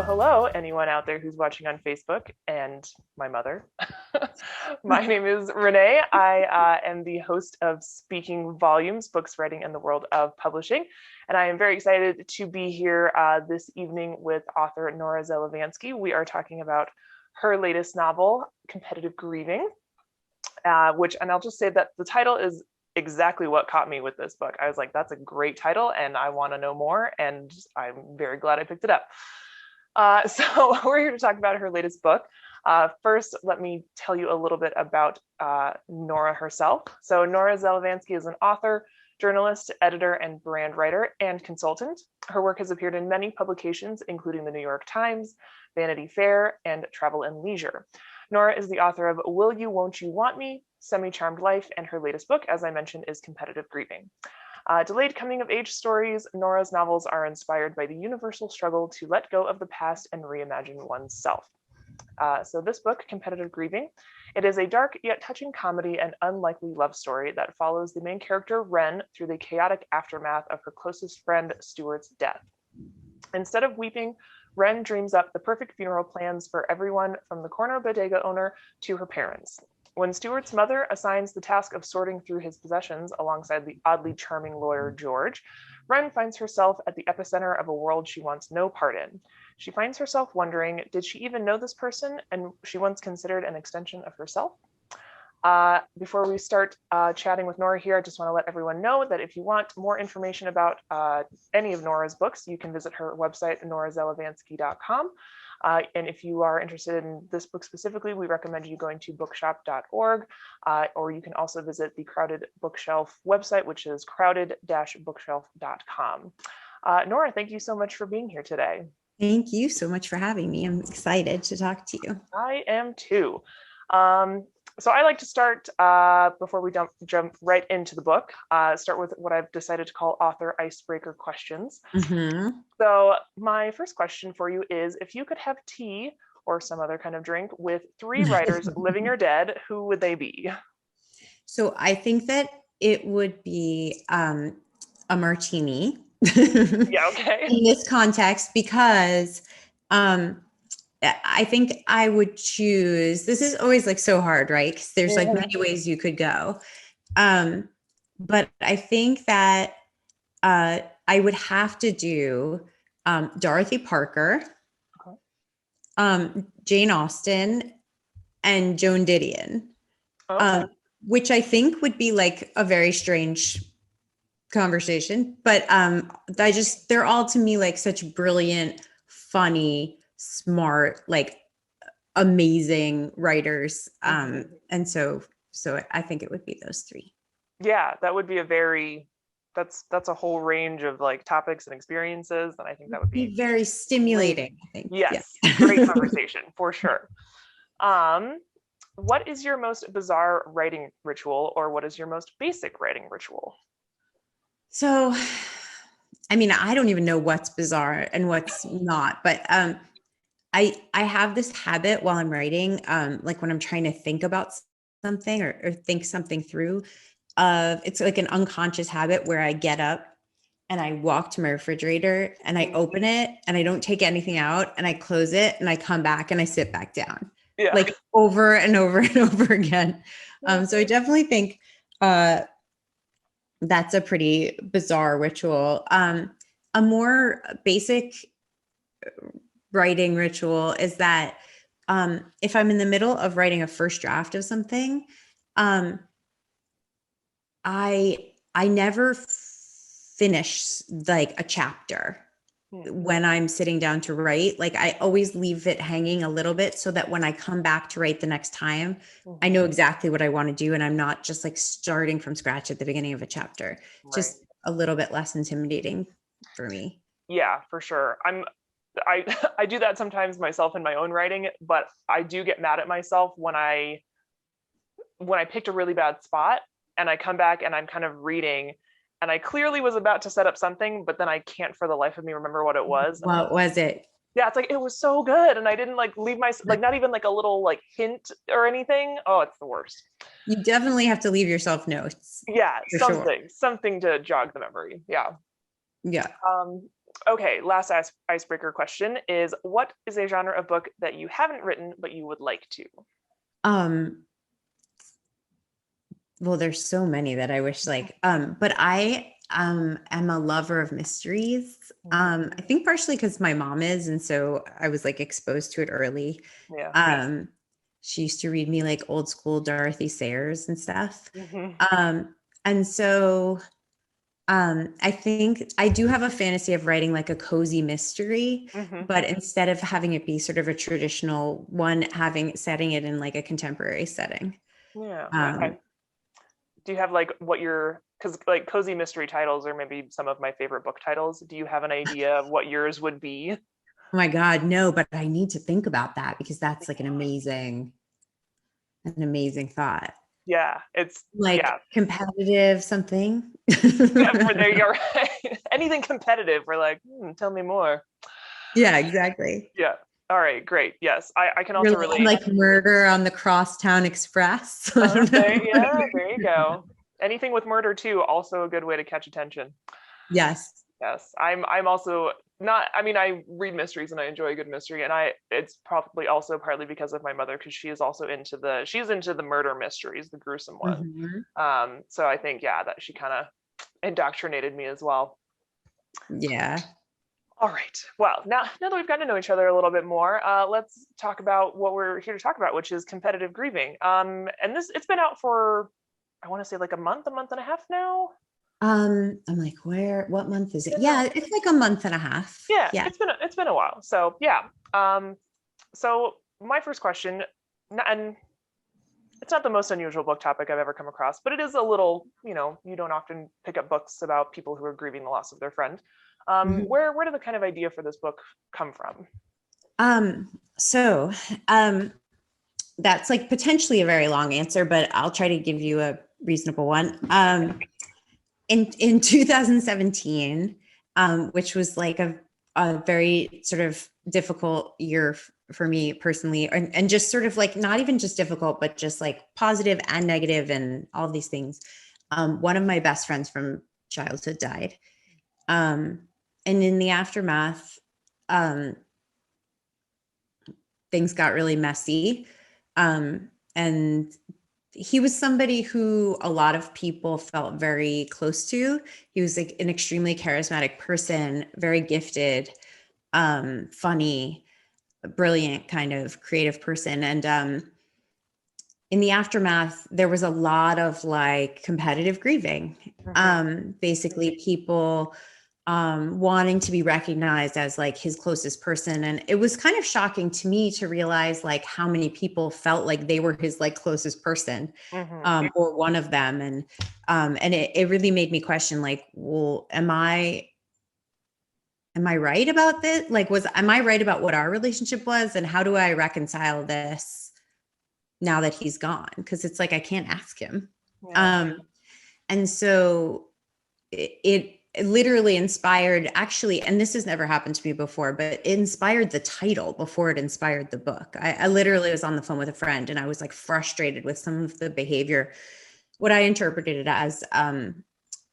So hello, anyone out there who's watching on Facebook and my mother. My name is Renee. I am the host of Speaking Volumes, Books, Writing, and the World of Publishing. And I am very excited to be here this evening with author Nora Zelevansky. We are talking about her latest novel, Competitive Grieving, and I'll just say that the title is exactly what caught me with this book. I was like, that's a great title and I want to know more. And I'm very glad I picked it up. So we're here to talk about her latest book. First, let me tell you a little bit about Nora herself. So Nora Zelevansky is an author, journalist, editor, and brand writer and consultant. Her work has appeared in many publications, including the New York Times, Vanity Fair, and Travel and Leisure. Nora is the author of Will You, Won't You Want Me, Semi-Charmed Life, and her latest book, as I mentioned, is Competitive Grieving. Delayed coming-of-age stories, Nora's novels are inspired by the universal struggle to let go of the past and reimagine oneself. So this book, Competitive Grieving, it is a dark yet touching comedy and unlikely love story that follows the main character, Wren, through the chaotic aftermath of her closest friend, Stewart's death. Instead of weeping, Wren dreams up the perfect funeral plans for everyone from the corner bodega owner to her parents. When Stewart's mother assigns the task of sorting through his possessions alongside the oddly charming lawyer George, Wren finds herself at the epicenter of a world she wants no part in. She finds herself wondering, did she even know this person and she once considered an extension of herself? Before we start chatting with Nora here, I just want to let everyone know that if you want more information about any of Nora's books, you can visit her website, norazelevansky.com. And if you are interested in this book specifically, we recommend you going to bookshop.org, or you can also visit the Crowded Bookshelf website, which is crowded-bookshelf.com. Nora, thank you so much for being here today. Thank you so much for having me. I'm excited to talk to you. I am too. So I like to start, before we jump right into the book, start with what I've decided to call author icebreaker questions. Mm-hmm. So my first question for you is, if you could have tea or some other kind of drink with 3 writers, living or dead, who would they be? So I think that it would be a martini. Yeah, okay. In this context, because I think I would choose, this is always like so hard, right? Because there's like many ways you could go. But I think that I would have to do Dorothy Parker, Jane Austen, and Joan Didion, which I think would be like a very strange conversation. But they're all to me like such brilliant, funny, smart, like amazing writers. And so I think it would be those 3. Yeah, that would be that's a whole range of like topics and experiences. And I think that would be very stimulating, I think. Yes, yeah. Great conversation for sure. What is your most bizarre writing ritual, or what is your most basic writing ritual? So, I mean, I don't even know what's bizarre and what's not, but I have this habit while I'm writing, like when I'm trying to think about something or think something through, it's like an unconscious habit where I get up and I walk to my refrigerator and I open it and I don't take anything out and I close it and I come back and I sit back down, like over and over and over again. So I definitely think that's a pretty bizarre ritual. A more basic writing ritual is that if I'm in the middle of writing a first draft of something, I never finish like a chapter when I'm sitting down to write. Like I always leave it hanging a little bit so that when I come back to write the next time, I know exactly what I want to do. And I'm not just like starting from scratch at the beginning of a chapter. Right. Just a little bit less intimidating for me. Yeah, for sure. I do that sometimes myself in my own writing, but I do get mad at myself when I picked a really bad spot and I come back and I'm kind of reading and I clearly was about to set up something, but then I can't for the life of me remember what it was. What was it? Yeah, it's like, it was so good. And I didn't like leave like not even like a little like hint or anything. Oh, it's the worst. You definitely have to leave yourself notes. Yeah, something to jog the memory. Yeah. Yeah. Okay, last icebreaker question is, what is a genre of book that you haven't written but you would like to? Um, well, there's so many that I wish but I am a lover of mysteries. I think partially because my mom is, and so I was like exposed to it early. Yeah. She used to read me like old school Dorothy Sayers and stuff. Mm-hmm. And so I think I do have a fantasy of writing like a cozy mystery, Mm-hmm. but instead of having it be sort of a traditional one, setting it in like a contemporary setting. Yeah. Okay. Um, Do you have like because like cozy mystery titles are maybe some of my favorite book titles. Do you have an idea of what yours would be? oh my God, no, but I need to think about that because that's like an amazing thought. Yeah, it's Like yeah. competitive something. Yeah, there you go. Right. Anything competitive, we're like, tell me more. Yeah, exactly. Yeah. All right, great. Yes, I can also Really, I'm relate. like Murder on the Crosstown Express. I don't know. There you go. Anything with murder too, also a good way to catch attention. Yes. Yes, I'm also not. I mean, I read mysteries and I enjoy a good mystery, and it's probably also partly because of my mother, because she is also she's into the murder mysteries, the gruesome ones. Mhm. So I think that she kind of indoctrinated me as well. Yeah. All right. Well, now that we've gotten to know each other a little bit more, let's talk about what we're here to talk about, which is competitive grieving. And it's been out for, I want to say like a month and a half now. I'm like, what month is it? Been Yeah, out- it's like a month and a half. yeah, Yeah. it's been a while. So yeah. So my first question, and it's not the most unusual book topic I've ever come across, but it is a little, you don't often pick up books about people who are grieving the loss of their friend. Mhm. Where did the kind of idea for this book come from? So that's like potentially a very long answer, but I'll try to give you a reasonable one. In 2017, which was like a very sort of difficult year for me personally, and just sort of like not even just difficult, but just like positive and negative and all of these things. One of my best friends from childhood died. And in the aftermath, um, things got really messy. And he was somebody who a lot of people felt very close to. He was like an extremely charismatic person, very gifted, funny, brilliant kind of creative person. And in the aftermath, there was a lot of like competitive grieving. Basically, people wanting to be recognized as like his closest person. And it was kind of shocking to me to realize like how many people felt like they were his like closest person, or one of them. And it really made me question like, well, am I right about this? Like, am I right about what our relationship was? And how do I reconcile this now that he's gone? Because it's like, I can't ask him. Yeah. And so it literally inspired, actually, and this has never happened to me before, but it inspired the title before it inspired the book. I literally was on the phone with a friend and I was like frustrated with some of the behavior, what I interpreted it as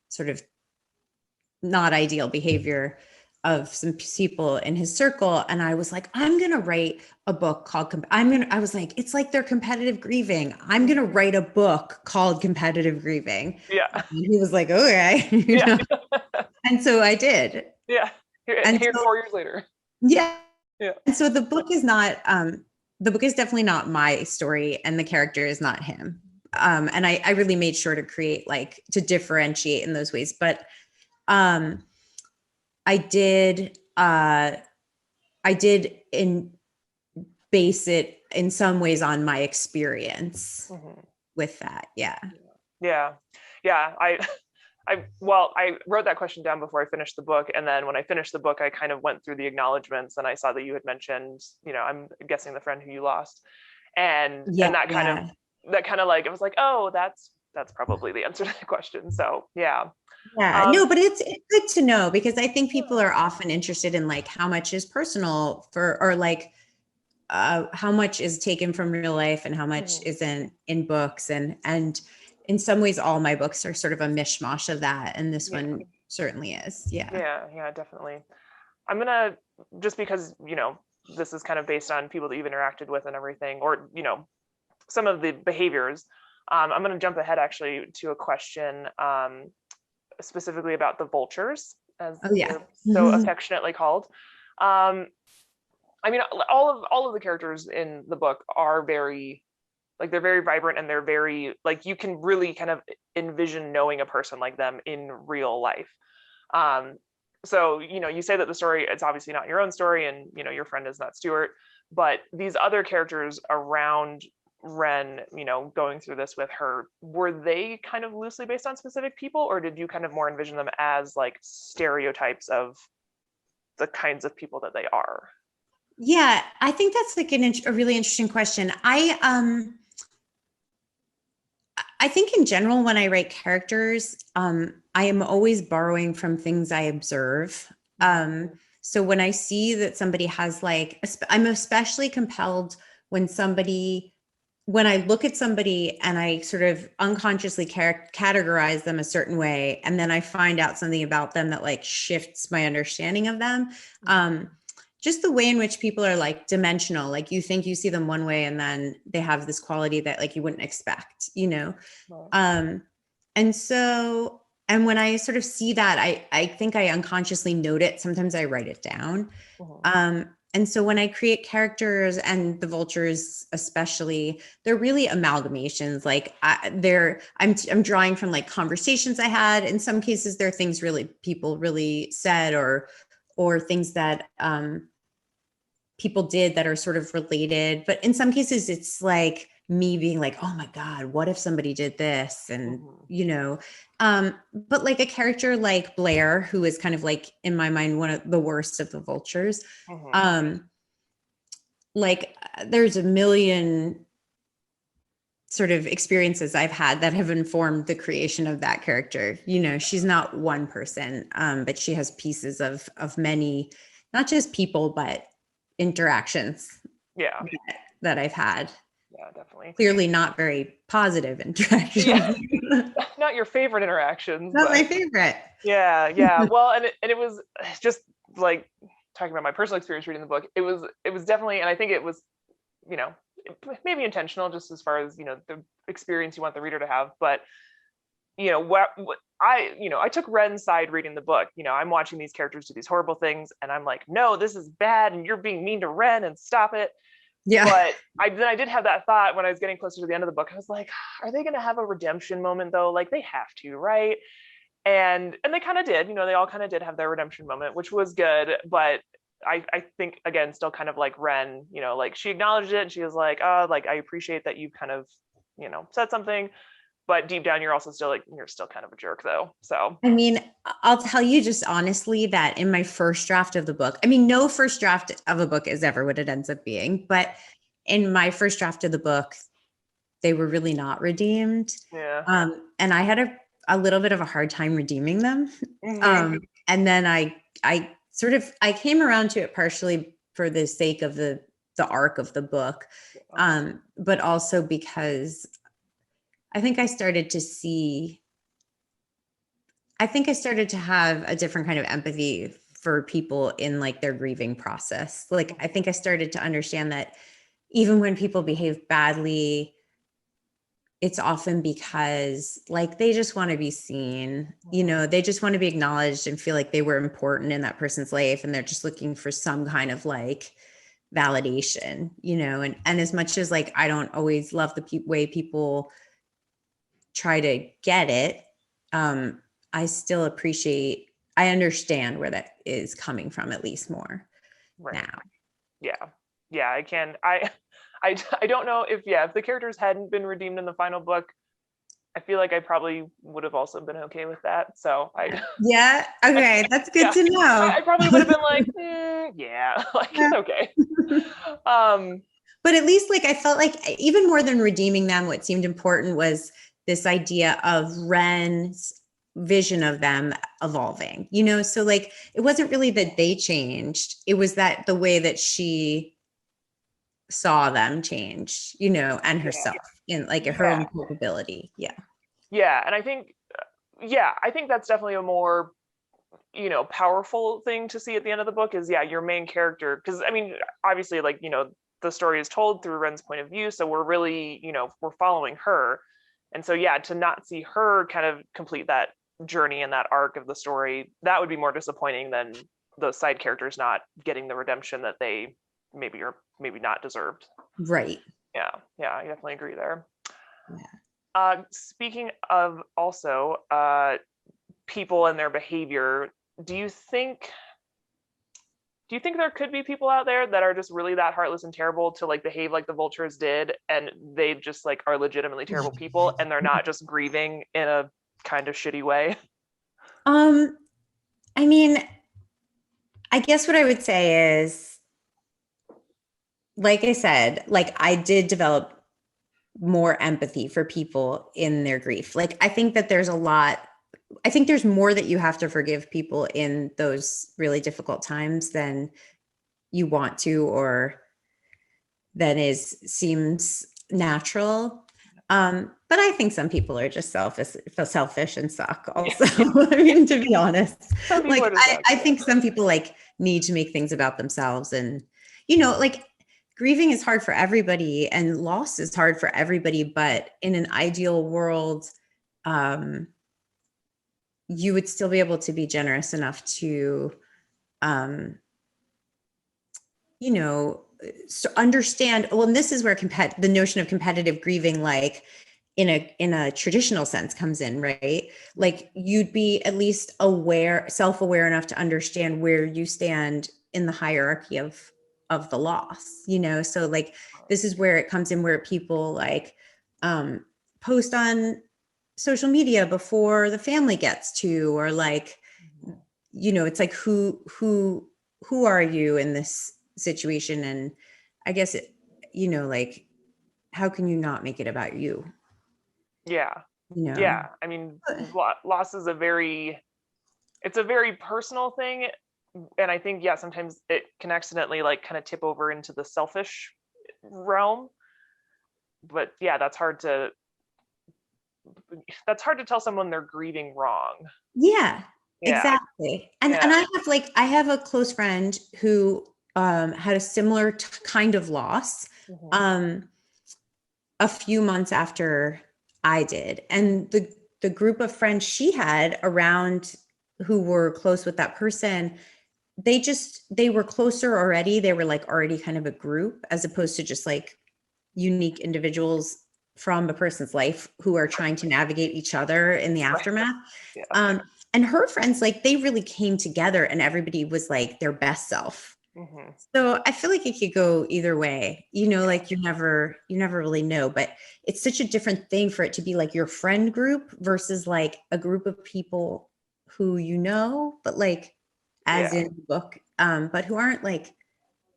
sort of not ideal behavior of some people in his circle. And I was like, I'm going to write a book called, I was like, it's like they're competitive grieving. I'm going to write a book called Competitive Grieving. Yeah. And he was like, okay. Yeah. And so I did. Yeah. Here So, 4 years later. yeah. Yeah. And so the book is not, the book is definitely not my story and the character is not him. And I really made sure to create like to differentiate in those ways. But I did in base it in some ways on my experience with that. Yeah. Yeah. I wrote that question down before I finished the book. And then when I finished the book, I kind of went through the acknowledgements and I saw that you had mentioned, I'm guessing the friend who you lost. And that kind of like, it was like, oh, that's probably the answer to the question. So yeah. Yeah, no, but it's good to know because I think people are often interested in like how much is personal or like how much is taken from real life and how much isn't in books. And in some ways, all my books are sort of a mishmash of that. And this one certainly is. Yeah. Yeah, definitely. I'm gonna, just because, this is kind of based on people that you've interacted with and everything, or, some of the behaviors. I'm going to jump ahead actually to a question specifically about the vultures, as they're so affectionately called. I mean, all of the characters in the book are very, like, they're very vibrant, and they're very, like, you can really kind of envision knowing a person like them in real life. So, you say that the story, it's obviously not your own story, and, your friend is not Stewart, but these other characters around Wren, going through this with her, were they kind of loosely based on specific people, or did you kind of more envision them as like stereotypes of the kinds of people that they are? Yeah, I think that's like a really interesting question. I think in general, when I write characters, I am always borrowing from things I observe. So when I see that somebody has I'm especially compelled when I look at somebody and I sort of unconsciously categorize them a certain way, and then I find out something about them that like shifts my understanding of them. Just the way in which people are like dimensional, like you think you see them one way and then they have this quality that like you wouldn't expect, Wow. And when I sort of see that, I think I unconsciously note it. Sometimes I write it down. And so when I create characters, and the vultures especially, they're really amalgamations. Like I'm drawing from like conversations I had. In some cases, there are things people really said, or things that people did that are sort of related. But in some cases, it's like me being like, oh my God, what if somebody did this? And, but like a character like Blair, who is kind of like, in my mind, one of the worst of the vultures. There's a million sort of experiences I've had that have informed the creation of that character. She's not one person, but she has pieces of many, not just people, but interactions that I've had. Yeah, definitely. Clearly not very positive interactions. Yeah. Not your favorite interactions. Not my favorite. Yeah. Well, and it was just like talking about my personal experience reading the book. It was definitely, and I think it was, maybe intentional, just as far as, the experience you want the reader to have. But, what I took Wren's side reading the book. I'm watching these characters do these horrible things, and I'm like, no, this is bad, and you're being mean to Wren, and stop it. Yeah. But I did have that thought when I was getting closer to the end of the book. I was like, are they going to have a redemption moment though? Like, they have to, right? And they kind of did. They all kind of did have their redemption moment, which was good. But I think, again, still kind of like Wren, like she acknowledged it, and she was like, oh, like, I appreciate that you kind of, said something. But deep down, you're also still like, you're still kind of a jerk though. So, I mean, I'll tell you just honestly that in my first draft of the book, I mean, no first draft of a book is ever what it ends up being, but in my first draft of the book, they were really not redeemed. Yeah. And I had a little bit of a hard time redeeming them. And then I came around to it partially for the sake of the arc of the book, but also because I think I started to have a different kind of empathy for people in like their grieving process. Like, I think I started to understand that even when people behave badly, it's often because like they just want to be seen, they just want to be acknowledged and feel like they were important in that person's life. And they're just looking for some kind of like validation, and as much as like, I don't always love the way people try to get it, I still I understand where that is coming from, at least more now. Yeah, I can. I don't know if the characters hadn't been redeemed in the final book, I feel like I probably would have also been okay with that. So okay, that's good to know. I probably would have been like, like, it's okay. But at least like I felt like even more than redeeming them, what seemed important was this idea of Wren's vision of them evolving, so like it wasn't really that they changed, it was that the way that she saw them change, and herself in like her own capability. And I think that's definitely a more powerful thing to see at the end of the book is, your main character, because I mean, obviously, like, the story is told through Wren's point of view, so we're really, we're following her. And so, to not see her kind of complete that journey and that arc of the story, that would be more disappointing than those side characters not getting the redemption that they maybe or maybe not deserved. Right. Yeah, I definitely agree there. Yeah. Speaking of also people and their behavior, do you think there could be people out there that are just really that heartless and terrible to like behave like the vultures did, and they just like are legitimately terrible people, and they're not just grieving in a kind of shitty way? I mean, I guess what I would say is, like I said, like I did develop more empathy for people in their grief. Like I think that there's more that you have to forgive people in those really difficult times than you want to, or than seems natural. But I think some people are just selfish and suck also. I mean, to be honest, like I think some people like need to make things about themselves, and like grieving is hard for everybody and loss is hard for everybody. But in an ideal world, you would still be able to be generous enough to, so understand. Well, and this is where the notion of competitive grieving, like in a traditional sense, comes in, right? Like you'd be at least self-aware enough to understand where you stand in the hierarchy of the loss, So like, this is where it comes in, where people like post on social media before the family gets to, or like, it's like, who are you in this situation? And I guess like, how can you not make it about you? Yeah. I mean, loss is a very personal thing, and I think sometimes it can accidentally like kind of tip over into the selfish realm. But that's hard to tell someone they're grieving wrong. Yeah. Exactly. And I have a close friend who had a similar kind of loss a few months after I did. And the group of friends she had around who were close with that person, they were closer already. They were like already kind of a group, as opposed to just like unique individuals from a person's life who are trying to navigate each other in the aftermath. And her friends, like, they really came together and everybody was like their best self. So I feel like it could go either way, like you never really know, but it's such a different thing for it to be like your friend group versus like a group of people who, but like as in the book, but who aren't like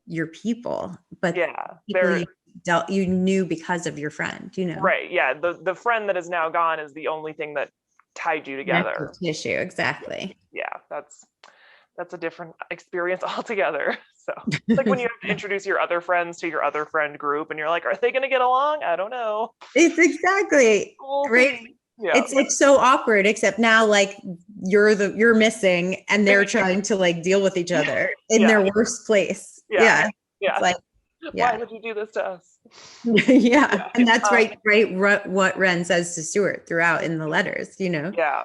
your people, but people you knew because of your friend, Right. Yeah. The friend that is now gone is the only thing that tied you together. Issue. Exactly. Yeah. That's a different experience altogether. So it's like when you have to introduce your other friends to your other friend group and you're like, are they going to get along? I don't know. It's exactly right. Yeah. It's like so awkward, except now like you're missing and they're trying to like deal with each other in their worst place. Yeah. It's like, why would you do this to us? And that's right. What Wren says to Stewart throughout in the letters, Yeah.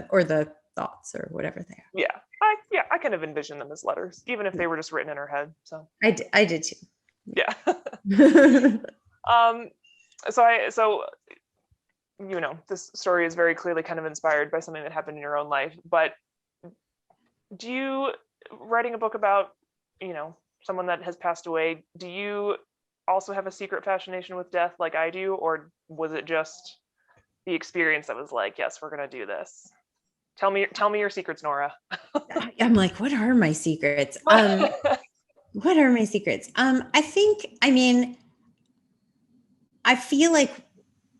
Or the thoughts or whatever they are. I kind of envision them as letters, even if they were just written in her head. So I did too. Yeah. So this story is very clearly kind of inspired by something that happened in your own life, but do you, writing a book about, someone that has passed away, do you also have a secret fascination with death like I do, or was it just the experience that was like, yes, we're going to do this? Tell me your secrets, Nora. I'm like, what are my secrets? What are my secrets? I feel like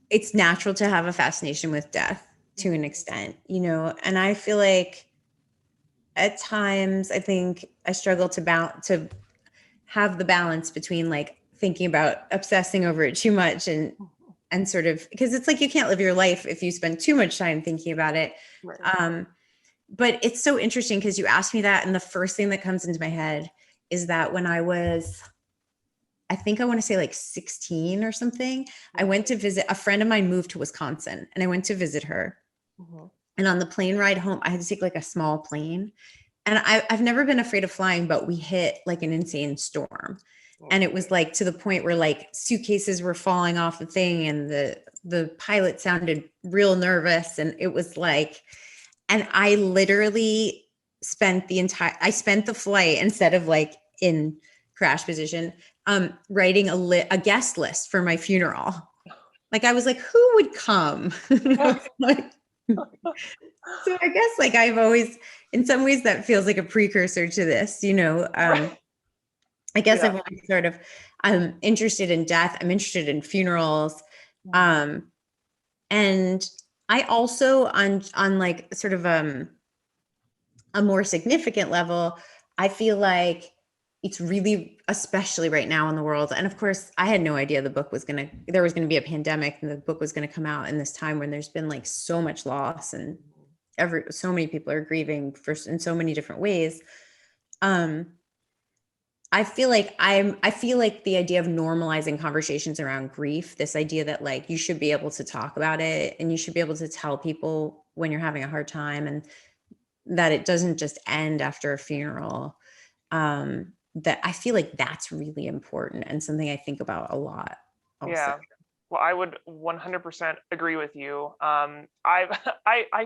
it's natural to have a fascination with death to an extent, and I feel like at times I think I struggle to have the balance between like thinking about obsessing over it too much and sort of, because it's like you can't live your life if you spend too much time thinking about it. Right. but it's so interesting because you asked me that, and the first thing that comes into my head is that when I think I want to say like 16 or something, I went to visit a friend of mine moved to Wisconsin, and I went to visit her. Mhm. And on the plane ride home, I had to take like a small plane. And I've never been afraid of flying, but we hit like an insane storm. And it was like to the point where like suitcases were falling off the thing, and the pilot sounded real nervous. And it was like, and I literally spent I spent the flight, instead of like in crash position, writing a guest list for my funeral. Like I was like, who would come? Like, so I guess like I've always, in some ways that feels like a precursor to this, Right. I guess Yeah. I've always sort of, I'm interested in death. I'm interested in funerals. Um, and I also on like sort of, a more significant level, I feel like it's really, especially right now in the world. And of course, I had no idea there was going to be a pandemic and the book was going to come out in this time when there's been like so much loss, and so many people are grieving in so many different ways. I feel like the idea of normalizing conversations around grief, this idea that like you should be able to talk about it and you should be able to tell people when you're having a hard time, and that it doesn't just end after a funeral. That I feel like that's really important and something I think about a lot also. Yeah. Well, I would 100% agree with you. I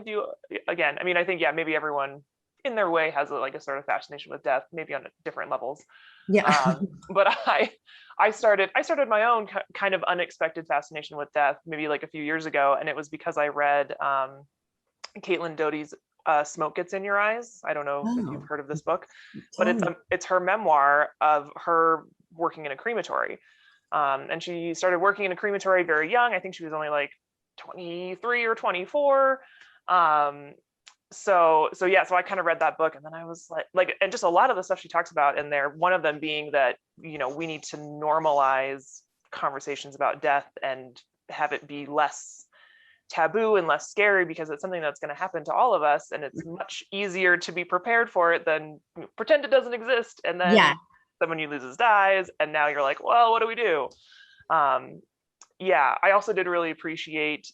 do, again, I mean, I think, yeah, maybe everyone in their way has like a sort of fascination with death, maybe on different levels. Yeah. But I started my own kind of unexpected fascination with death maybe like a few years ago, and it was because I read Caitlin Doty's Smoke Gets in Your Eyes. I don't know if you've heard of this book, but it's her memoir of her working in a crematory. And she started working in a crematory very young. I think she was only like 23 or 24. So I kind of read that book, and then I was like, and just a lot of the stuff she talks about in there, one of them being that, we need to normalize conversations about death and have it be less taboo and less scary, because it's something that's going to happen to all of us, and it's much easier to be prepared for it than pretend it doesn't exist, and then someone you loses dies, and now you're like, well, what do we do? I also did really appreciate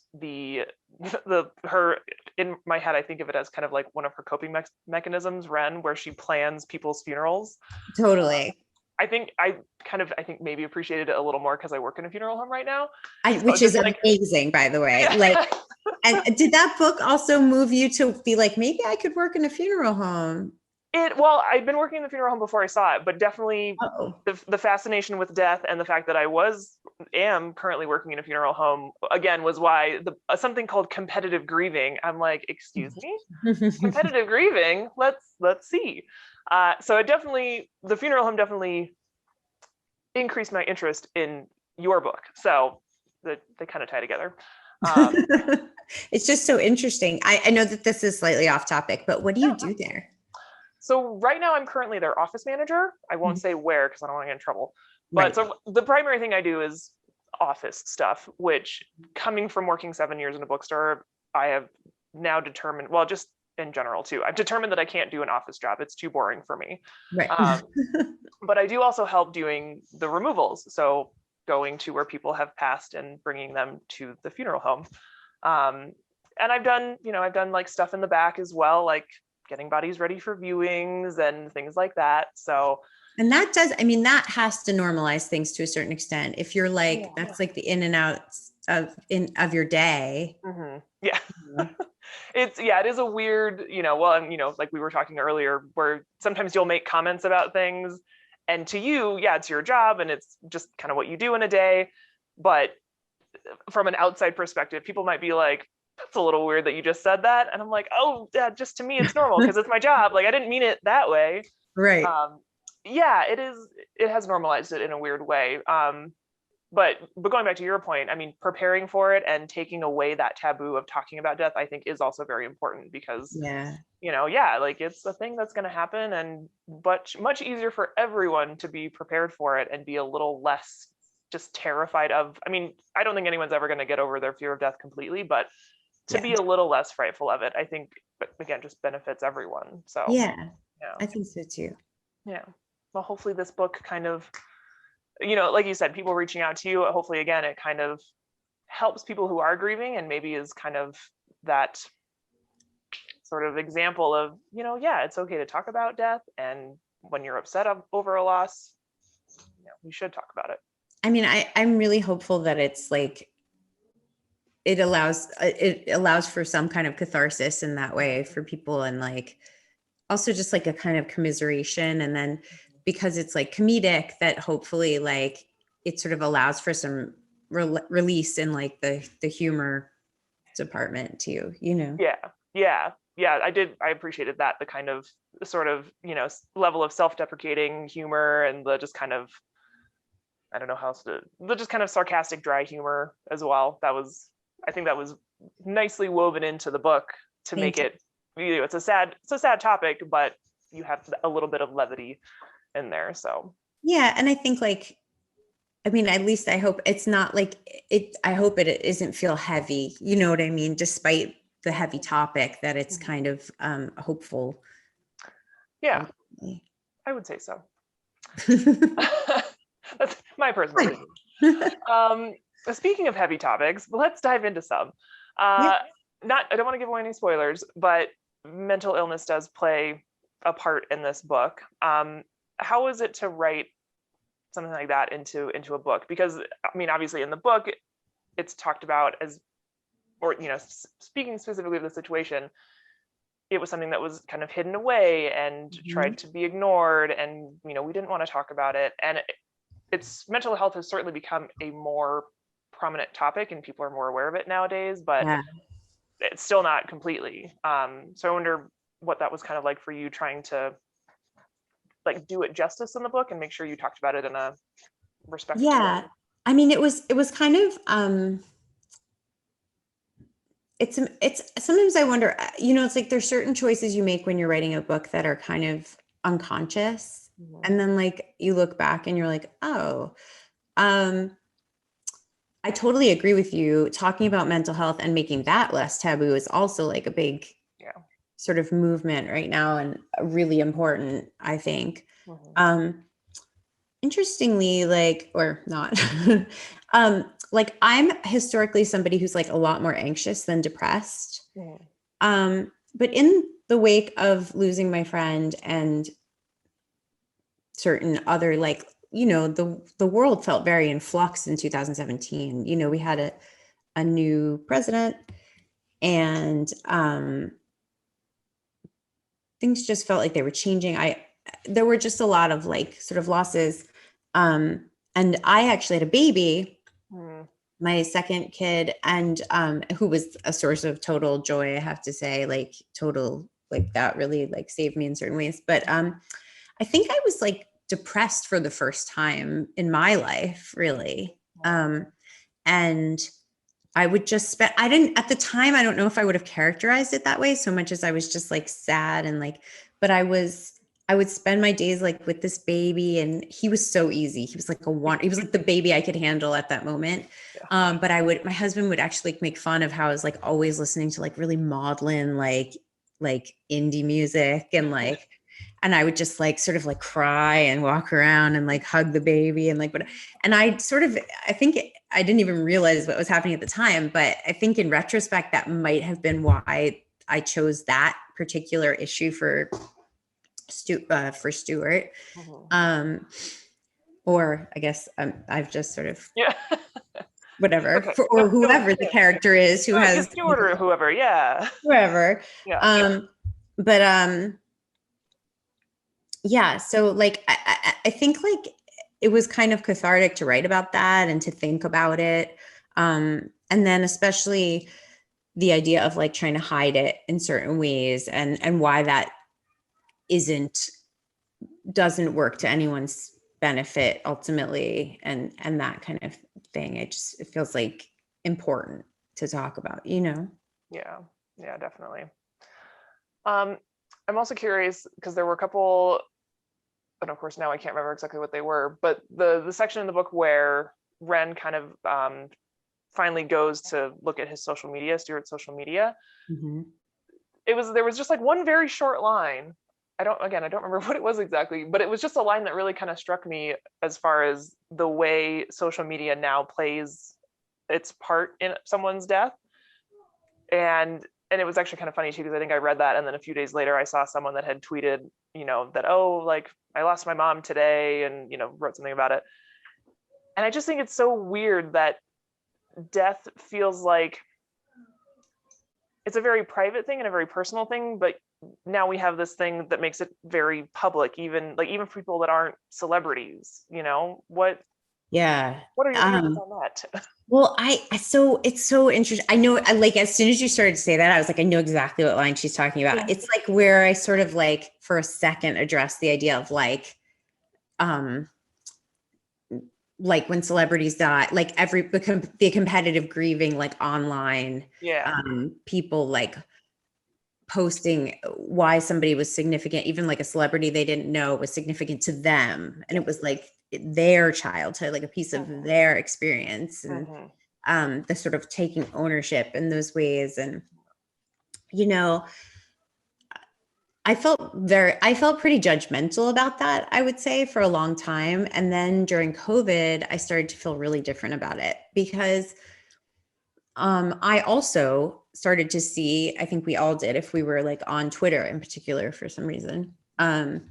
her, in my head I think of it as kind of like one of her coping mechanisms, Wren, where she plans people's funerals. Totally. I think maybe appreciated it a little more because I work in a funeral home right now, which is like, amazing, by the way. Yeah. Like, and did that book also move you to be like, maybe I could work in a funeral home? Well, I'd been working in the funeral home before I saw it, but definitely the fascination with death and the fact that I am currently working in a funeral home again was why something called competitive grieving. I'm like, excuse me, competitive grieving? Let's see. So the funeral home definitely increased my interest in your book. So they kind of tie together. It's just so interesting. I know that this is slightly off topic, but what do you do there? So right now I'm currently their office manager. I won't say where because I don't want to get in trouble. But so the primary thing I do is office stuff, which, coming from working 7 years in a bookstore, I have now determined, well, just in general too, I've determined that I can't do an office job. It's too boring for me. Right. But I do also help doing the removals. So going to where people have passed and bringing them to the funeral home. And I've done like stuff in the back as well, like getting bodies ready for viewings and things like that. So, and that has to normalize things to a certain extent. If you're like, that's like the in and outs of your day. Mm-hmm. Yeah. It is a weird, like we were talking earlier, where sometimes you'll make comments about things, and to you, it's your job and it's just kind of what you do in a day. But from an outside perspective, people might be like, that's a little weird that you just said that. And I'm like, oh, yeah, just to me, it's normal because it's my job. Like, I didn't mean it that way. Right. It is. It has normalized it in a weird way. But going back to your point, I mean, preparing for it and taking away that taboo of talking about death, I think is also very important because, like, it's a thing that's going to happen, and much easier for everyone to be prepared for it and be a little less just terrified of. I mean, I don't think anyone's ever going to get over their fear of death completely, but to be a little less frightful of it, I think, again, just benefits everyone. So yeah, I think so too. Yeah. Well, hopefully this book kind of, like you said, people reaching out to you, hopefully, again, it kind of helps people who are grieving, and maybe is kind of that sort of example of, it's okay to talk about death. And when you're upset over a loss, you should talk about it. I mean, I'm really hopeful that it's like, it allows for some kind of catharsis in that way for people, and like also just like a kind of commiseration. And then because it's like comedic, that hopefully like it sort of allows for some release in like the humor department too, Yeah. I appreciated that, the kind of sort of, level of self-deprecating humor, and the just kind of, I don't know how else the just kind of sarcastic, dry humor as well. I think that was nicely woven into the book to make it, it's a sad topic, but you have a little bit of levity in there. So yeah. And I think like, I mean, at least I hope it's not like it, I hope it isn't feel heavy, you know what I mean? Despite the heavy topic, that it's kind of hopeful. Yeah, I would say so. That's my personal opinion. Speaking of heavy topics, let's dive into some. I don't want to give away any spoilers, but mental illness does play a part in this book. How is it to write something like that into a book? Because I mean, obviously in the book, it's talked about as, or speaking specifically of the situation, it was something that was kind of hidden away and tried to be ignored, and we didn't want to talk about it. And it's mental health has certainly become a more prominent topic, and people are more aware of it nowadays, but it's still not completely. So I wonder what that was kind of like for you, trying to like do it justice in the book and make sure you talked about it in a respectful way. I mean, it was kind of it's sometimes I wonder, it's like there's certain choices you make when you're writing a book that are kind of unconscious, and then like you look back and you're like, oh, I totally agree with you. Talking about mental health and making that less taboo is also like a big sort of movement right now, and really important, I think. Interestingly, like, or not, like I'm historically somebody who's like a lot more anxious than depressed. But in the wake of losing my friend and certain other, like, the world felt very in flux in 2017. We had a new president, and things just felt like they were changing. There were just a lot of like sort of losses. And I actually had a baby, my second kid, and who was a source of total joy, I have to say, like total, like that really like saved me in certain ways. But I think I was like depressed for the first time in my life, really. And I would just spend, at the time, I don't know if I would have characterized it that way so much as I was just like sad and like, but I would spend my days like with this baby, and he was so easy. He was like he was like the baby I could handle at that moment. But my husband would actually like make fun of how I was like always listening to like really maudlin, like indie music, and like, and I would just like sort of like cry and walk around and like hug the baby and like, and I think I didn't even realize what was happening at the time, but I think in retrospect, that might have been why I chose that particular issue for Stewart. Or I guess I've just sort of whatever, okay. Or whoever the character is who has Stewart or whoever, whoever. But so like I think like it was kind of cathartic to write about that and to think about it, and then especially the idea of like trying to hide it in certain ways, and why that doesn't work to anyone's benefit ultimately, and that kind of thing. It feels like important to talk about, Yeah, definitely. I'm also curious because there were a couple, and of course now I can't remember exactly what they were, but the section in the book where Wren kind of finally goes to look at his social media, Stewart's social media, Mm-hmm. there was just like one very short line. I don't remember what it was exactly, but it was just a line that really kind of struck me as far as the way social media now plays its part in someone's death. And it was actually kind of funny too, because I think I read that, and then a few days later I saw someone that had tweeted, that, oh, like I lost my mom today, and wrote something about it. And I just think it's so weird that death feels like it's a very private thing and a very personal thing, but now we have this thing that makes it very public, even for people that aren't celebrities. Yeah. What are your views on that? Well, so it's so interesting. I know, like, as soon as you started to say that, I was like, I know exactly what line she's talking about. Yeah. It's like where I sort of like for a second addressed the idea of like when celebrities die, like the competitive grieving, like online, Yeah. People like posting why somebody was significant, even like a celebrity they didn't know was significant to them. And it was like their childhood, like a piece of their experience, and the sort of taking ownership in those ways. And, I felt pretty judgmental about that, I would say, for a long time. And then during COVID, I started to feel really different about it because I also started to see, I think we all did, if we were like on Twitter in particular for some reason, a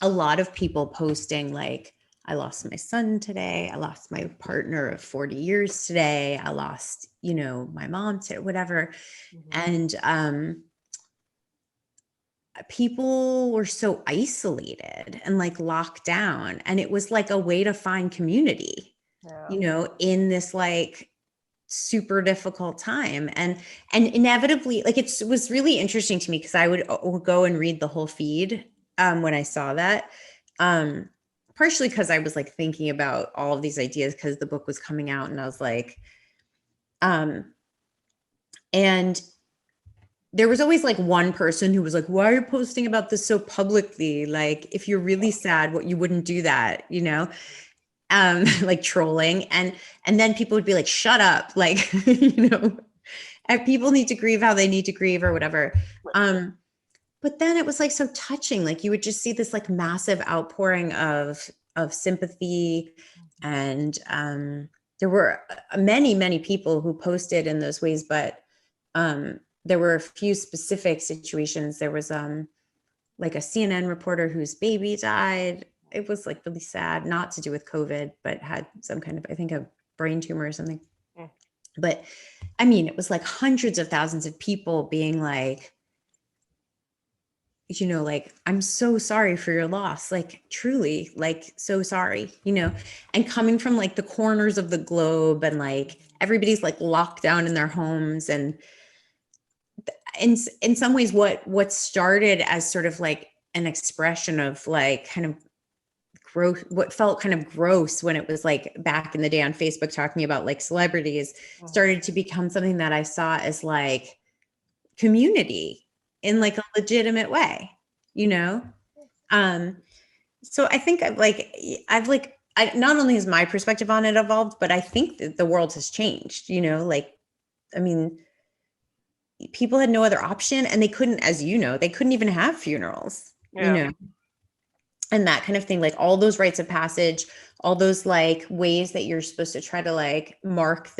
lot of people posting like, I lost my son today. I lost my partner of 40 years today. I lost, my mom today, whatever. And people were so isolated and like locked down. And it was like a way to find community, in this like super difficult time. And inevitably, like it was really interesting to me because I would go and read the whole feed when I saw that. Partially because I was like thinking about all of these ideas because the book was coming out, and I was like, and there was always like one person who was like, why are you posting about this so publicly? Like, if you're really sad, you wouldn't do that, like trolling. And then people would be like, shut up. Like, people need to grieve how they need to grieve or whatever. But then it was like so touching. Like you would just see this like massive outpouring of sympathy. And there were many people who posted in those ways, but there were a few specific situations. There was like a CNN reporter whose baby died. It was like really sad, not to do with COVID, but had some kind of, I think, a brain tumor or something. But I mean, it was like hundreds of thousands of people being like, like, I'm so sorry for your loss. Like, truly, like, so sorry, and coming from like the corners of the globe, and like everybody's like locked down in their homes. And in some ways, what started as sort of like an expression of like kind of growth, what felt kind of gross when it was like back in the day on Facebook talking about like celebrities, started to become something that I saw as like community in like a legitimate way, so I think not only has my perspective on it evolved, but I think that the world has changed, like, I mean, people had no other option, and they couldn't, as they couldn't even have funerals, and that kind of thing, like all those rites of passage, all those like ways that you're supposed to try to like mark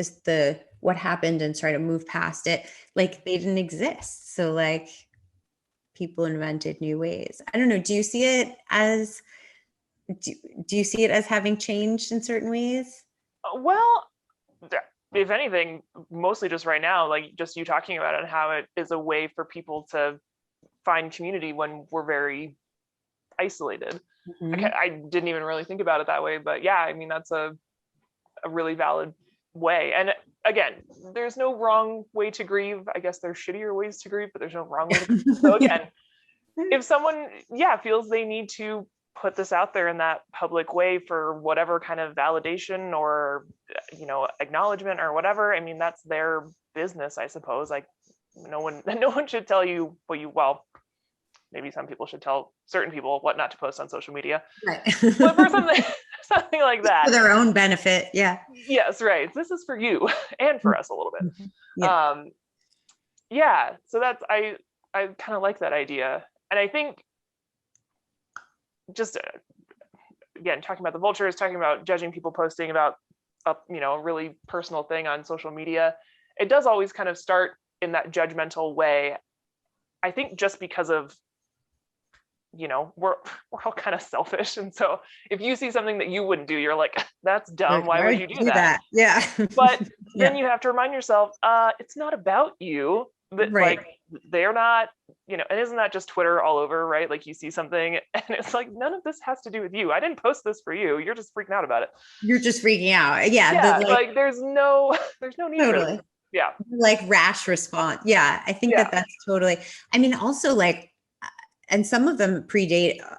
what happened and try to move past it, like they didn't exist. So like people invented new ways. I don't know. Do you see it as having changed in certain ways? Well, if anything, mostly just right now, like just you talking about it and how it is a way for people to find community when we're very isolated. I didn't even really think about it that way, but yeah, I mean, that's a really valid way. And again, there's no wrong way to grieve. I guess there's shittier ways to grieve, but there's no wrong way to grieve. So again, if someone feels they need to put this out there in that public way for whatever kind of validation or acknowledgement or whatever, I mean, that's their business, I suppose. Like no one should tell you maybe some people should tell certain people what not to post on social media. Right. But for something like that. For their own benefit. Yeah. Yes, right. This is for you and for us a little bit. Yeah. Yeah. So that's, I kind of like that idea. And I think just, again, talking about the vultures, talking about judging people posting about a really personal thing on social media, it does always kind of start in that judgmental way. I think just because of, we're all kind of selfish. And so if you see something that you wouldn't do, you're like, that's dumb. Why would you do that? Yeah. But then you have to remind yourself, it's not about you. That right. Like they're not, and isn't that just Twitter all over, right? Like you see something and it's like, none of this has to do with you. I didn't post this for you. You're just freaking out about it. You're just freaking out. Yeah. Yeah. Like there's no need totally. for, yeah. Like rash response. Yeah. I think that's totally, I mean, also like, and some of them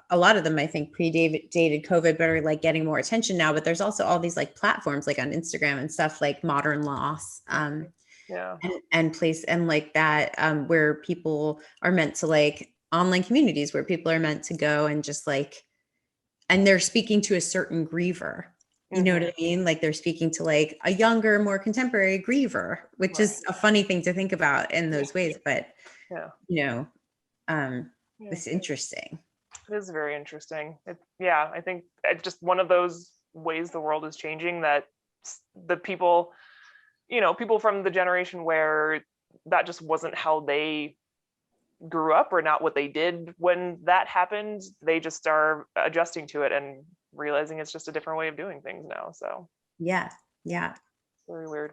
a lot of them, I think predated COVID, but are like getting more attention now, but there's also all these like platforms like on Instagram and stuff like Modern Loss, and place and like that, where people are meant to like online communities where people are meant to go and just like, and they're speaking to a certain griever. You know what I mean? Like they're speaking to like a younger, more contemporary griever, which is a funny thing to think about in those ways. But, it's interesting. It is very interesting. I think it's just one of those ways the world is changing, that the people, people from the generation where that just wasn't how they grew up or not what they did when that happened, they just are adjusting to it and realizing it's just a different way of doing things now. So yeah, very weird.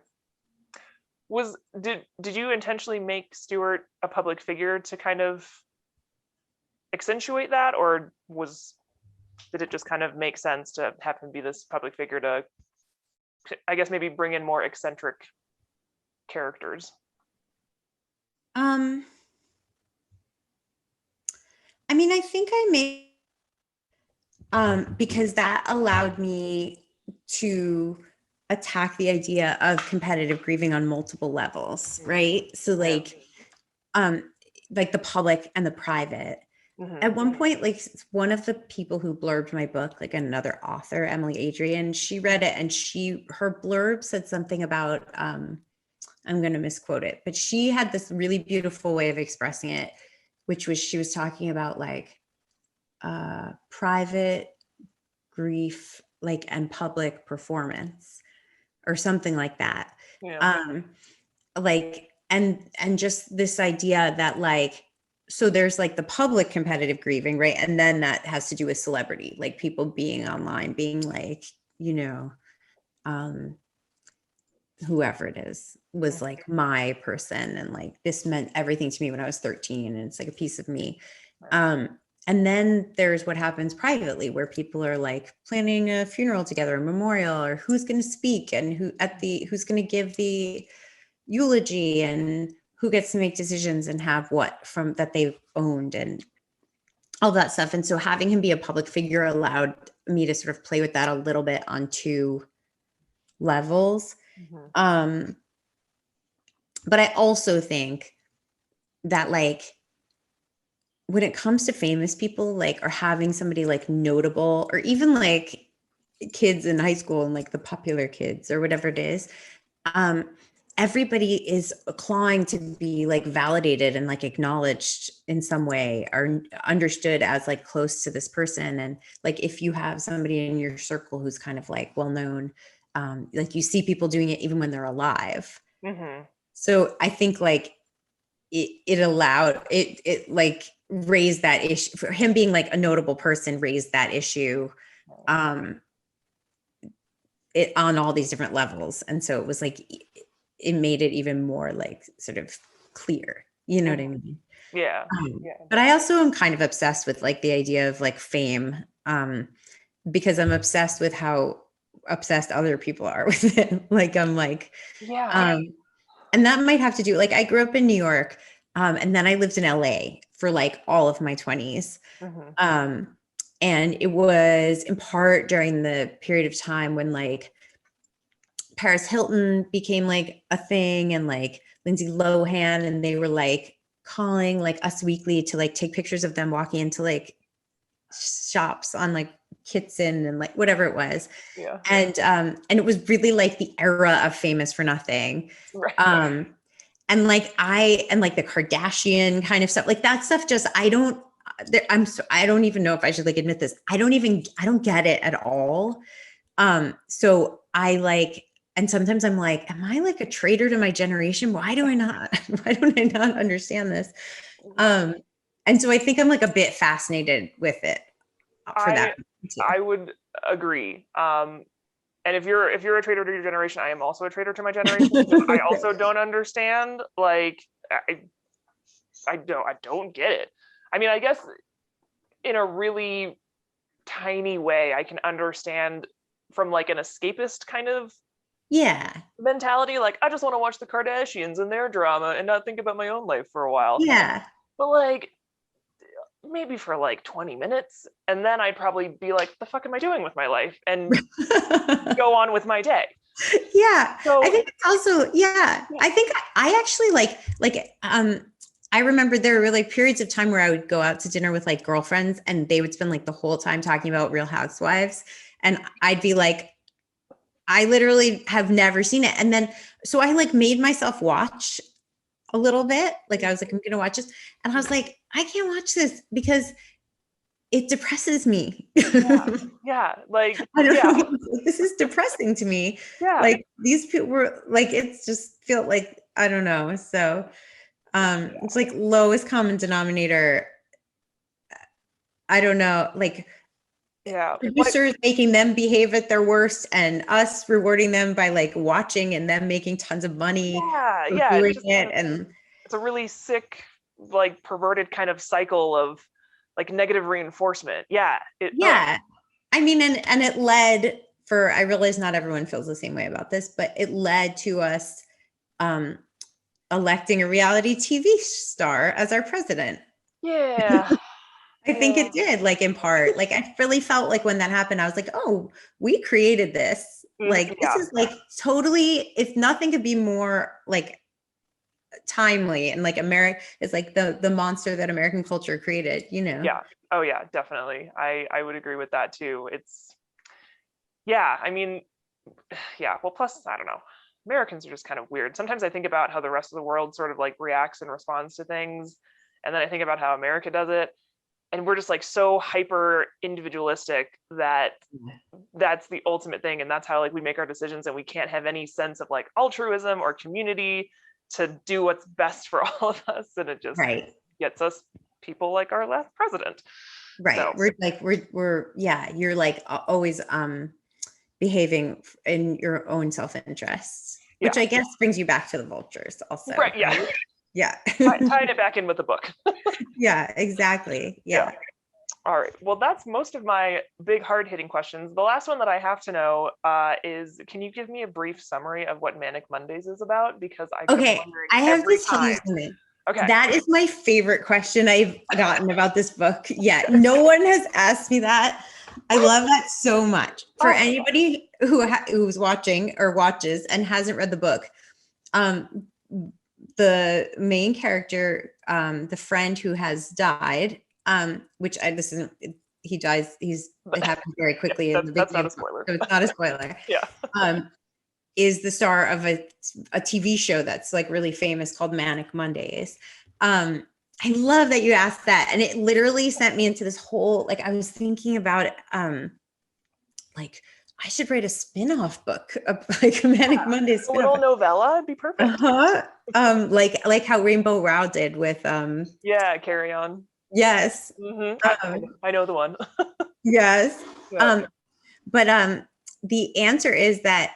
Did you intentionally make Stewart a public figure to kind of accentuate that, or did it just kind of make sense to have him be this public figure to, I guess, maybe bring in more eccentric characters? I mean, I think I made because that allowed me to attack the idea of competitive grieving on multiple levels, right? So like the public and the private. At one point, like one of the people who blurbed my book, like another author, Emily Adrian, she read it and her blurb said something about, I'm going to misquote it, but she had this really beautiful way of expressing it, which was, she was talking about like private grief, like, and public performance or something like that. Like, and just this idea that like, so there's like the public competitive grieving, right? And then that has to do with celebrity, like people being online, being like, whoever it is was like my person. And like, this meant everything to me when I was 13 and it's like a piece of me. And then there's what happens privately where people are like planning a funeral together, a memorial, or who's going to speak and who's going to give the eulogy and who gets to make decisions and have what from that they've owned and all that stuff. And so having him be a public figure allowed me to sort of play with that a little bit on two levels. But I also think that like, when it comes to famous people, like, or having somebody like notable, or even like kids in high school and like the popular kids or whatever it is, everybody is clawing to be like validated and like acknowledged in some way or understood as like close to this person. And like, if you have somebody in your circle who's kind of like well-known, like you see people doing it even when they're alive. So I think like it allowed it like raised that issue for him being like a notable person, raised that issue, it on all these different levels. And so it was like, it made it even more like sort of clear, you know what I mean? Yeah. But I also am kind of obsessed with like the idea of like fame, because I'm obsessed with how obsessed other people are with it. Like, I'm like, and that might have to do, like, I grew up in New York, and then I lived in LA for like all of my 20s. And it was in part during the period of time when like Paris Hilton became like a thing, and like Lindsay Lohan, and they were like calling like Us Weekly to like take pictures of them walking into like shops on like Kitson and like whatever it was. Yeah. And it was really like the era of Famous for Nothing. Right. And like the Kardashian kind of stuff, like that stuff just, I don't even know if I should like admit this. I don't get it at all. So I like, and sometimes I'm like, am I like a traitor to my generation? Why don't I not understand this? And so I think I'm like a bit fascinated with it for that. I would agree. And if you're a traitor to your generation, I am also a traitor to my generation. I also don't understand. Like, I don't get it. I mean, I guess in a really tiny way, I can understand from like an escapist kind of mentality. Like, I just want to watch the Kardashians and their drama and not think about my own life for a while. Yeah. But like, maybe for like 20 minutes, and then I'd probably be like, the fuck am I doing with my life, and go on with my day. Yeah. So I think it's also, I think I actually I remember there were like periods of time where I would go out to dinner with like girlfriends and they would spend like the whole time talking about Real Housewives. And I'd be like, I literally have never seen it. And then, so I like made myself watch a little bit. Like I was like, I'm going to watch this. And I was like, I can't watch this because it depresses me. Yeah. Like, I don't know. This is depressing to me. Yeah. Like these people were like, it's just felt like, I don't know. So it's like lowest common denominator. I don't know. Like, producers making them behave at their worst and us rewarding them by like watching and them making tons of money doing it. And it's a really sick, like perverted kind of cycle of like negative reinforcement. I mean, and it led for, I realize not everyone feels the same way about this, but it led to us electing a reality TV star as our president. I think it did, like in part. Like I really felt like when that happened, I was like, oh, we created this. Like this is like totally, if nothing could be more like timely, and like America is like the monster that American culture created, you know? Yeah. Oh yeah, definitely. I would agree with that too. It's, I mean, well, plus, I don't know. Americans are just kind of weird. Sometimes I think about how the rest of the world sort of like reacts and responds to things. And then I think about how America does it. And we're just like so hyper individualistic that that's the ultimate thing. And that's how like we make our decisions, and we can't have any sense of like altruism or community to do what's best for all of us. And it just gets us people like our last president. Right. So. We're you're like always behaving in your own self-interest, which I guess brings you back to the vultures also. Right. Tying it back in with the book. Yeah, exactly. Yeah. All right. Well, that's most of my big hard-hitting questions. The last one that I have to know is, can you give me a brief summary of what Manic Mondays is about? Because I have to tell you something. Okay. That is my favorite question I've gotten about this book. Yeah, no one has asked me that. I love that so much. For anybody who's watching or watches and hasn't read the book, the main character, the friend who has died, he dies. It happens very quickly. That's not a spoiler. So it's not a spoiler. Is the star of a TV show that's like really famous called Manic Mondays. I love that you asked that. And it literally sent me into this whole, like, I was thinking about, like, I should write a spin-off book of like a Manic Mondays spin-off. A little novella, it'd be perfect. Like how Rainbow Rowell did with, Carry On. Yes. Mm-hmm. I know the one. Yes. But the answer is that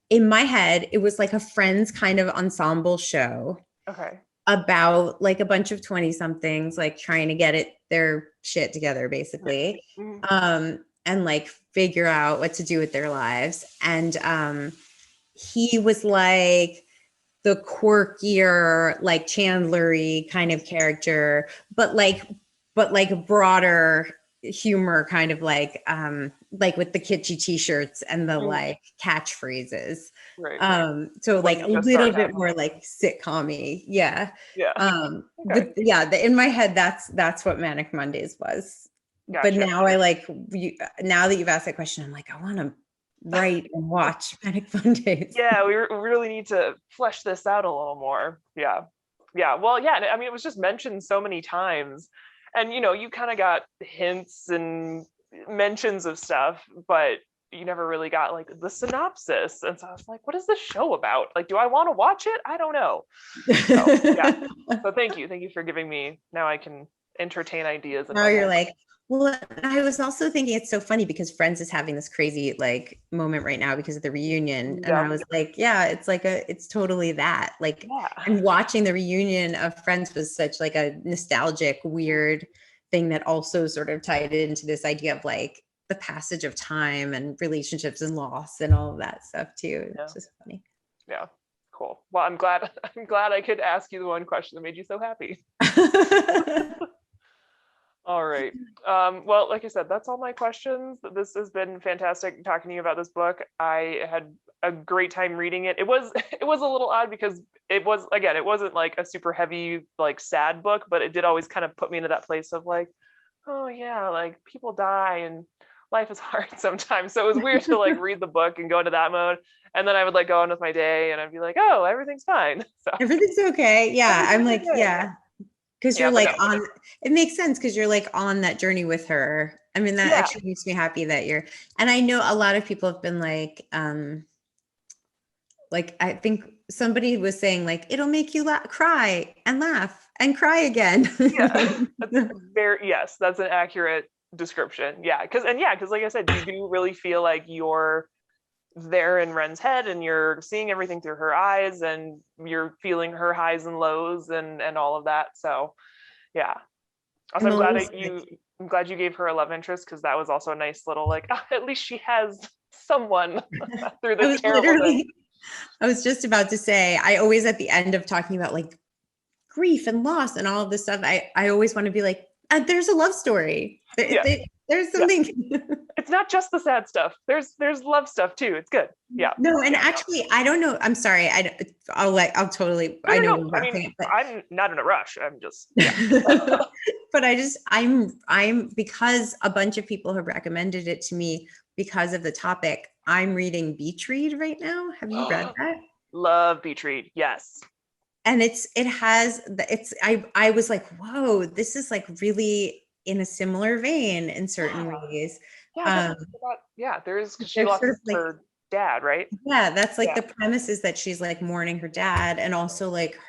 in my head, it was like a Friends kind of ensemble show. Okay. About like a bunch of 20-somethings like trying to get their shit together, basically. Mm-hmm. And like figure out what to do with their lives. And he was like the quirkier, like Chandler-y kind of character, but like broader humor, kind of like with the kitschy t-shirts and the like catchphrases. Right. So like a little bit more like sitcom-y. But in my head, that's what Manic Mondays was. But Gotcha. now now that you've asked that question, I'm like, I want to write and watch Manic Fun Days. Yeah, we really need to flesh this out a little more. Yeah. Yeah. Well, yeah. I mean, it was just mentioned so many times. And, you kind of got hints and mentions of stuff, but you never really got like the synopsis. And so I was like, what is this show about? Like, do I want to watch it? I don't know. So, yeah. So thank you. Thank you for giving me, now I can entertain ideas. Now you're like, well, I was also thinking it's so funny because Friends is having this crazy like moment right now because of the reunion. And I was like, yeah, it's like it's totally that. Like, and watching the reunion of Friends was such like a nostalgic, weird thing that also sort of tied into this idea of like the passage of time and relationships and loss and all of that stuff too. It's just funny. Yeah. Cool. Well, I'm glad I could ask you the one question that made you so happy. All right. Well, like I said, that's all my questions. This has been fantastic talking to you about this book. I had a great time reading it. It was a little odd because it wasn't like a super heavy, like sad book, but it did always kind of put me into that place of like, oh yeah, like people die and life is hard sometimes. So it was weird to like read the book and go into that mode. And then I would like go on with my day and I'd be like, oh, everything's fine. So everything's okay. Yeah. I'm like, yeah. Because you're like it makes sense because you're like on that journey with her. I mean, that actually makes me happy that and I know a lot of people have been like I think somebody was saying like, it'll make you cry and laugh and cry again. Yeah, that's an accurate description. Yeah. Cause like I said, you do really feel like you're there in Wren's head and you're seeing everything through her eyes and you're feeling her highs and lows and all of that. So yeah. Also, I'm glad you gave her a love interest because that was also a nice little like, at least she has someone through this terrible thing. I was just about to say, I always at the end of talking about like grief and loss and all of this stuff, I always want to be like, there's a love story. There's something. Yeah. It's not just the sad stuff. There's love stuff too. It's good. Yeah. No, and actually, I don't know. I'm sorry. I'll totally. No, I know. I mean, I'm not in a rush. I'm just. Yeah. But I'm because a bunch of people have recommended it to me because of the topic. I'm reading Beach Read right now. Have you read that? Love Beach Read. Yes. And I was like, whoa, this is like really in a similar vein in certain ways. She lost her dad, right? Yeah, that's like the premise is that she's like mourning her dad and also like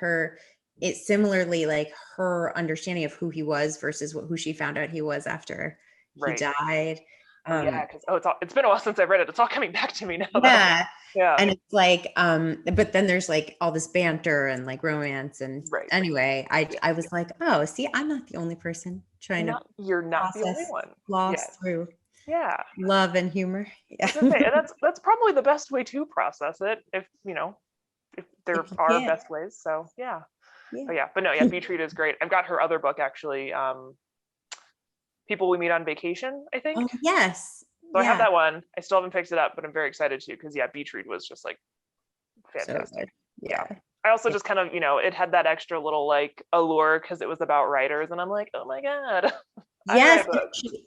it's similarly like her understanding of who he was versus who she found out he was after he died. Because it's been a while since I've read it. It's all coming back to me now. Yeah. And it's like, but then there's like all this banter and like romance. And anyway, I was like, oh, see, I'm not the only person trying to. You're not the only one. Lost through love and humor. Yeah. That's probably the best way to process it if there are best ways. So yeah. Beach Read is great. I've got her other book actually. People We Meet on Vacation, I think. Oh, yes. So I have that one. I still haven't picked it up, but I'm very excited to because Beach Read was just like fantastic. So I also just kind of, it had that extra little like allure because it was about writers, and I'm like, oh my God. Yes. She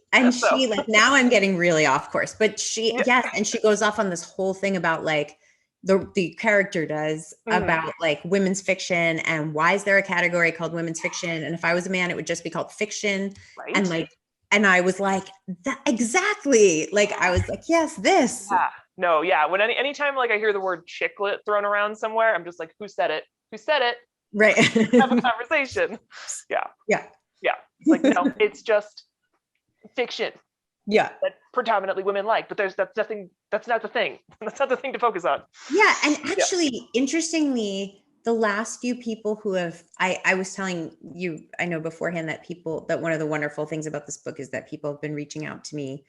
like now I'm getting really off course, but and she goes off on this whole thing about like the character does about like women's fiction and why is there a category called women's fiction? And if I was a man, it would just be called fiction. Right. And like, and I was like, that exactly. Like, I was like, yes, this. Yeah. No. Yeah. When anytime like I hear the word chicklet thrown around somewhere, I'm just like, who said it? Who said it? Right. Have a conversation. Yeah. Yeah. Yeah. Like, no, it's just fiction. Yeah. That predominantly women like, but that's not the thing. That's not the thing to focus on. Yeah. And actually, interestingly, the last few people who have, I was telling you, I know beforehand that one of the wonderful things about this book is that people have been reaching out to me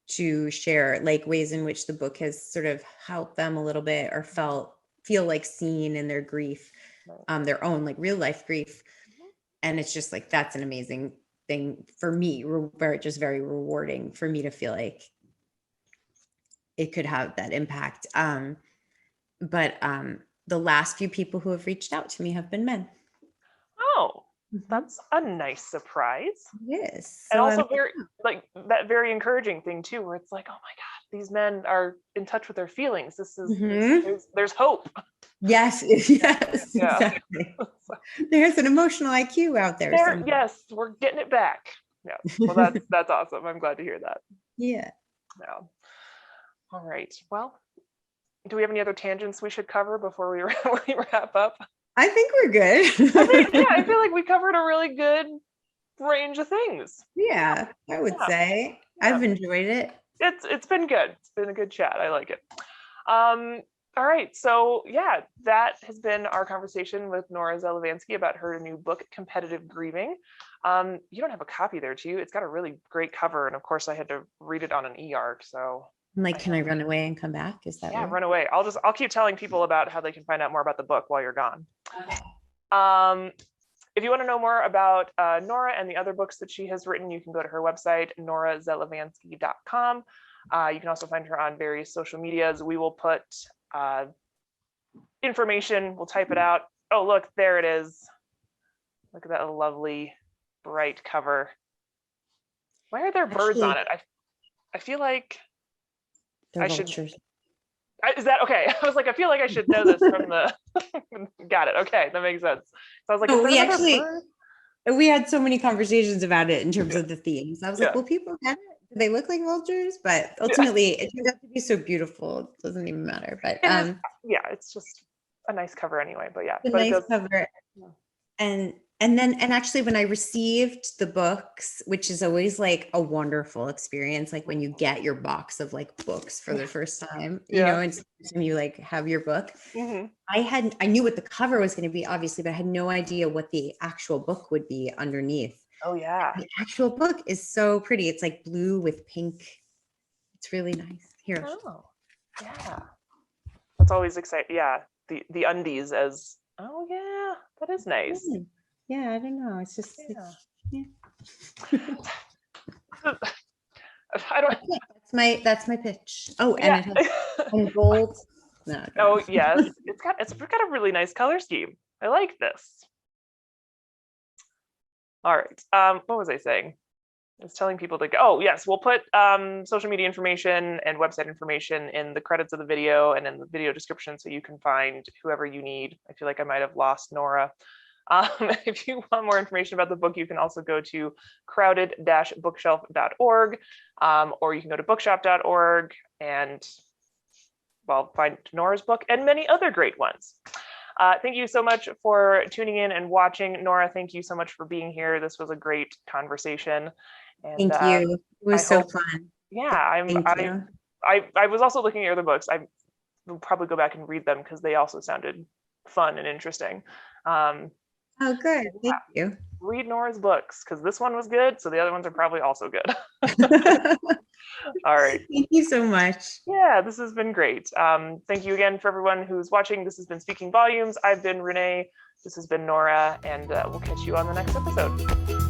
to share like ways in which the book has sort of helped them a little bit or feel like seen in their grief, their own like real life grief. And it's just like, that's an amazing thing for me, just very rewarding for me to feel like it could have that impact. But the last few people who have reached out to me have been men. Oh, That's a nice surprise. Yes. And also very like that very encouraging thing too, where it's like, oh my God, these men are in touch with their feelings. This is there's hope. Yes, yes, exactly. There's an emotional IQ out there. Yes, we're getting it back. Yeah. Well, that's awesome. I'm glad to hear that. Yeah. Yeah. All right. Well, do we have any other tangents we should cover before we wrap up? I think we're good. I feel like we covered a really good range of things. Yeah, I would say. I've enjoyed it. It's been good. It's been a good chat. I like it. All right. So yeah, that has been our conversation with Nora Zelevansky about her new book, Competitive Grieving. You don't have a copy there, do you? It's got a really great cover. And of course I had to read it on an e-arc. So like, can I run away and come back? Is that run away? I'll keep telling people about how they can find out more about the book while you're gone. Okay. If you want to know more about Nora and the other books that she has written, you can go to her website, norazelevansky.com. You can also find her on various social medias. We will put information, we'll type it out. Oh, look, there it is. Look at that lovely, bright cover. Why are there birds on it? I feel like I should. Is that okay? I was like, I feel like I should know this from the. Got it. Okay, that makes sense. So I was like, we had so many conversations about it in terms of the themes. I was like, well, people get it. Do they look like vultures? But ultimately, it turned out to be so beautiful. It doesn't even matter. But it's just a nice cover anyway. But yeah, a nice cover. And actually when I received the books, which is always like a wonderful experience, like when you get your box of like books for the first time, you know, and you like have your book. I knew what the cover was going to be, obviously, but I had no idea what the actual book would be underneath. Oh yeah. The actual book is so pretty. It's like blue with pink. It's really nice. Here. Oh, yeah. That's always exciting. Yeah. The undies as, oh yeah, that is nice. Yeah, I don't know. It's just I don't. That's my pitch. Oh, and it has gold. No. Oh yes, it's got a really nice color scheme. I like this. All right. What was I saying? I was telling people to go. Oh yes, we'll put social media information and website information in the credits of the video and in the video description, so you can find whoever you need. I feel like I might have lost Nora. If you want more information about the book, you can also go to crowded-bookshelf.org, or you can go to bookshop.org and, find Nora's book and many other great ones. Thank you so much for tuning in and watching. Nora, thank you so much for being here. This was a great conversation. And, thank you. It was so fun. Yeah, I was also looking at your other books. I will probably go back and read them because they also sounded fun and interesting. Oh, good. Thank you. Read Nora's books because this one was good, so the other ones are probably also good. All right. Thank you so much. Yeah, this has been great. Thank you again for everyone who's watching. This has been Speaking Volumes. I've been Renee. This has been Nora, and we'll catch you on the next episode.